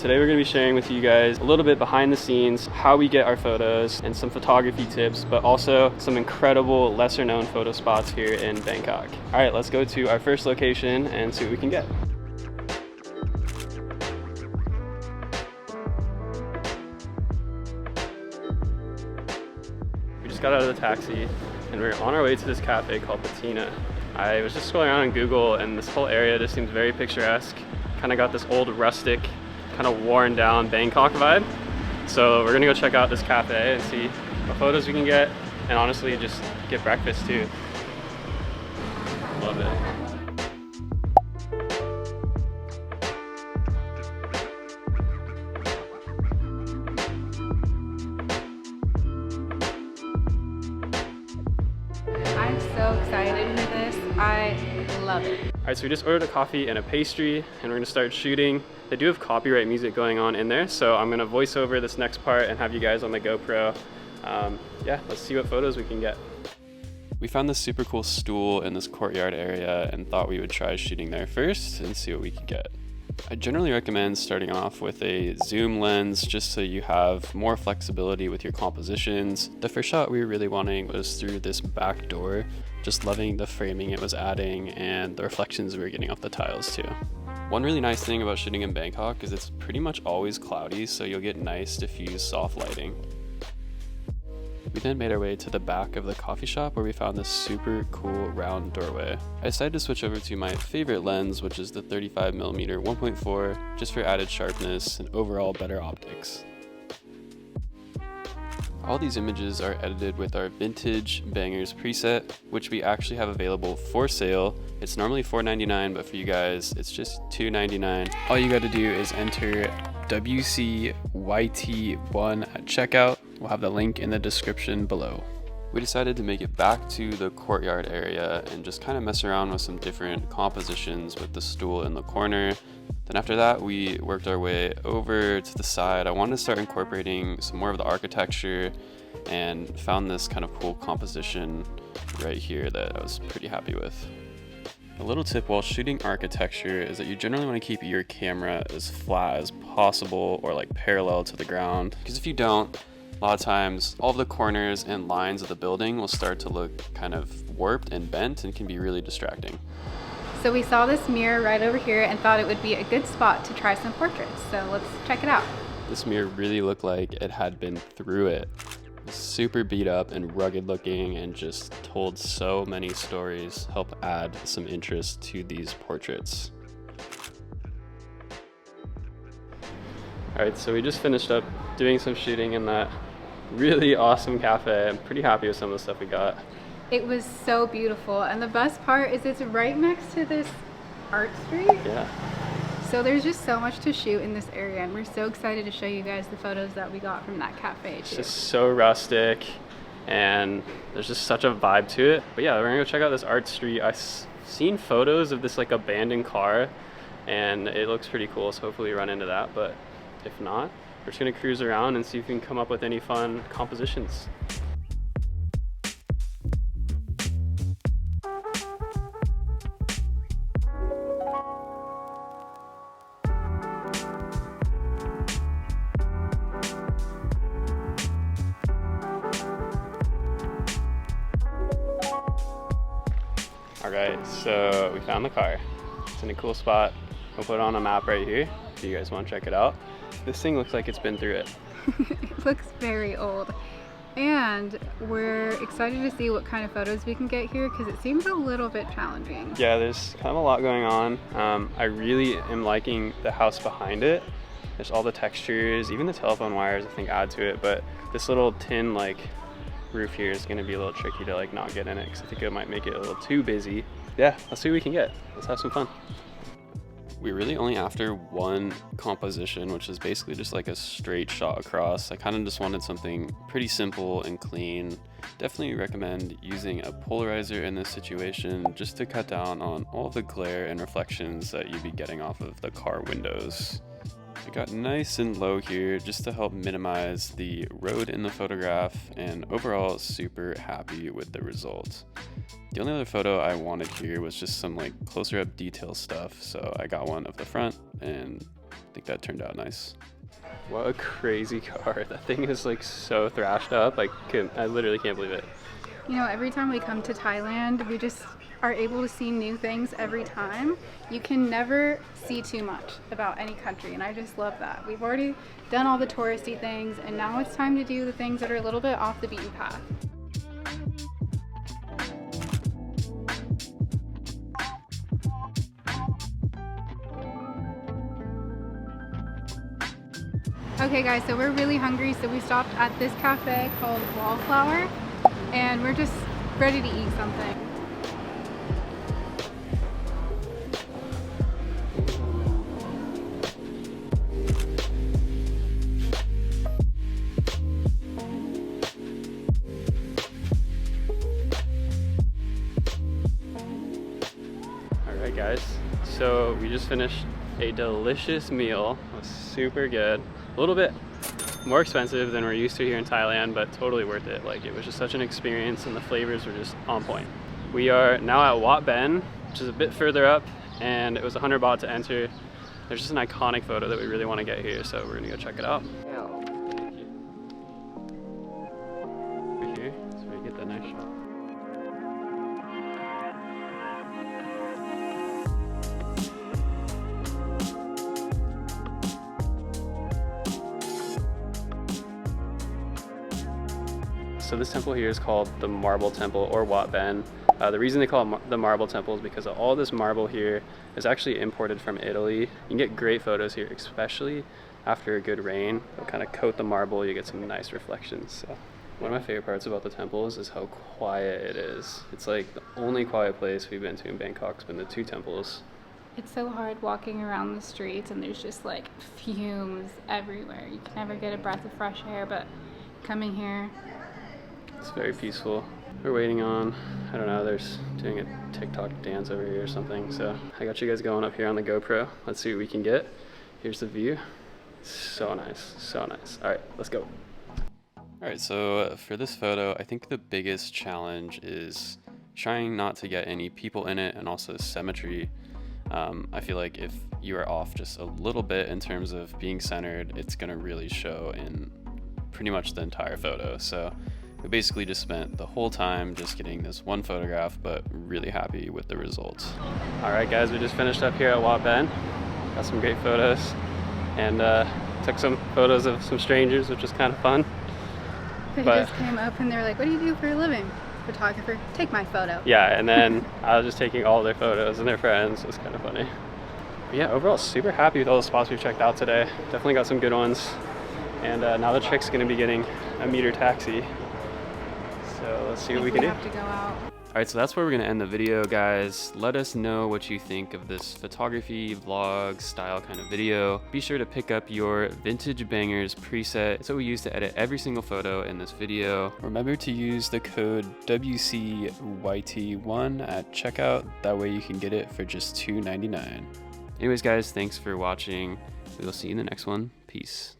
Today we're going to be sharing with you guys a little bit behind the scenes, how we get our photos, and some photography tips, but also some incredible lesser known photo spots here in Bangkok. All right, let's go to our first location and see what we can get. We just got out of the taxi and we're on our way to this cafe called Patina. I was just scrolling around on Google and this whole area just seems very picturesque. Kind of got this old rustic, kind of worn down Bangkok vibe. So we're gonna go check out this cafe and see what photos we can get, and honestly just get breakfast too. Love it. I'm so excited for this. I love it. All right, so we just ordered a coffee and a pastry and we're gonna start shooting. They do have copyright music going on in there, so I'm gonna voice over this next part and have you guys on the GoPro. Yeah, let's see what photos we can get. We found this super cool stool in this courtyard area and thought we would try shooting there first and see what we could get. I generally recommend starting off with a zoom lens just so you have more flexibility with your compositions. The first shot we were really wanting was through this back door, just loving the framing it was adding and the reflections we were getting off the tiles too. One really nice thing about shooting in Bangkok is it's pretty much always cloudy, so you'll get nice diffuse soft lighting. We then made our way to the back of the coffee shop where we found this super cool round doorway. I decided to switch over to my favorite lens, which is the 35mm 1.4, just for added sharpness and overall better optics. All these images are edited with our Vintage Bangers preset, which we actually have available for sale. It's normally $4.99, but for you guys, it's just $2.99. All you got to do is enter WCYT1 at checkout. We'll have the link in the description below. We decided to make it back to the courtyard area and just kind of mess around with some different compositions with the stool in the corner. Then after that, we worked our way over to the side. I wanted to start incorporating some more of the architecture and found this kind of cool composition right here that I was pretty happy with. A little tip while shooting architecture is that you generally want to keep your camera as flat as possible or like parallel to the ground, because if you don't, a lot of times all of the corners and lines of the building will start to look kind of warped and bent and can be really distracting. So we saw this mirror right over here and thought it would be a good spot to try some portraits. So let's check it out. This mirror really looked like it had been through it. Super beat up and rugged looking and just told so many stories. Help add some interest to these portraits. All right, so we just finished up doing some shooting in that really awesome cafe. I'm pretty happy with some of the stuff we got. It was so beautiful, and the best part is it's right next to this art street. Yeah. So there's just so much to shoot in this area, and we're so excited to show you guys the photos that we got from that cafe It's too. just so rustic, and there's just such a vibe to it. But yeah, we're gonna go check out this art street. I've seen photos of this like abandoned car, and it looks pretty cool, so hopefully we run into that. But if not, we're just gonna cruise around and see if we can come up with any fun compositions. All right, so we found the car. It's in a cool spot. I'll put it on a map right here if you guys want to check it out. This thing looks like it's been through it. It looks very old. And we're excited to see what kind of photos we can get here because it seems a little bit challenging. Yeah, there's kind of a lot going on. I really am liking the house behind it. There's all the textures, even the telephone wires I think add to it, but this little tin like roof here is gonna be a little tricky to like not get in it because I think it might make it a little too busy. Yeah, let's see what we can get. Let's have some fun. We're really only after one composition, which is basically just like a straight shot across. I kind of just wanted something pretty simple and clean. Definitely recommend using a polarizer in this situation just to cut down on all the glare and reflections that you'd be getting off of the car windows. I got nice and low here just to help minimize the road in the photograph, and overall super happy with the result. The only other photo I wanted here was just some like closer up detail stuff, so I got one of the front and I think that turned out nice. What a crazy car. That thing is like so thrashed up. I literally can't believe it. You know, every time we come to Thailand, we just are able to see new things every time. You can never see too much about any country, and I just love that. We've already done all the touristy things, and now it's time to do the things that are a little bit off the beaten path. Okay guys, so we're really hungry, so we stopped at this cafe called Wallflower, and we're just ready to eat something. Alright guys, so we just finished a delicious meal. It was super good. A little bit more expensive than we're used to here in Thailand, but totally worth it. Like, it was just such an experience and the flavors were just on point. We are now at Wat Ben, which is a bit further up, and it was 100 baht to enter. There's just an iconic photo that we really want to get here, so we're gonna go check it out. Over here, so we get that nice shot. So this temple here is called the Marble Temple, or Wat Ben. The reason they call it the Marble Temple is because all this marble here is actually imported from Italy. You can get great photos here, especially after a good rain. It'll kind of coat the marble, you get some nice reflections. So one of my favorite parts about the temples is how quiet it is. It's like the only quiet place we've been to in Bangkok has been the two temples. It's so hard walking around the streets and there's just like fumes everywhere. You can never get a breath of fresh air, but coming here, it's very peaceful. We're waiting on, I don't know, there's doing a TikTok dance over here or something. So I got you guys going up here on the GoPro. Let's see what we can get. Here's the view. So nice, so nice. All right, let's go. All right, so for this photo, I think the biggest challenge is trying not to get any people in it, and also symmetry. I feel like if you are off just a little bit in terms of being centered, it's gonna really show in pretty much the entire photo. So we basically just spent the whole time just getting this one photograph, but really happy with the results. All right guys, we just finished up here at Wat Ben. Got some great photos, and took some photos of some strangers, which was kind of fun. They just came up and they were like, "What do you do for a living?" Photographer, take my photo. Yeah, and then I was just taking all their photos and their friends. It was kind of funny. But yeah, overall super happy with all the spots we've checked out today. Definitely got some good ones. And now the trick's gonna be getting a meter taxi. So let's see what we can do. Have to go out. All right, so that's where we're gonna end the video, guys. Let us know what you think of this photography vlog style kind of video. Be sure to pick up your Vintage Bangers preset. It's what we use to edit every single photo in this video. Remember to use the code WCYT1 at checkout. That way you can get it for just $2.99. Anyways, guys, thanks for watching. We will see you in the next one. Peace.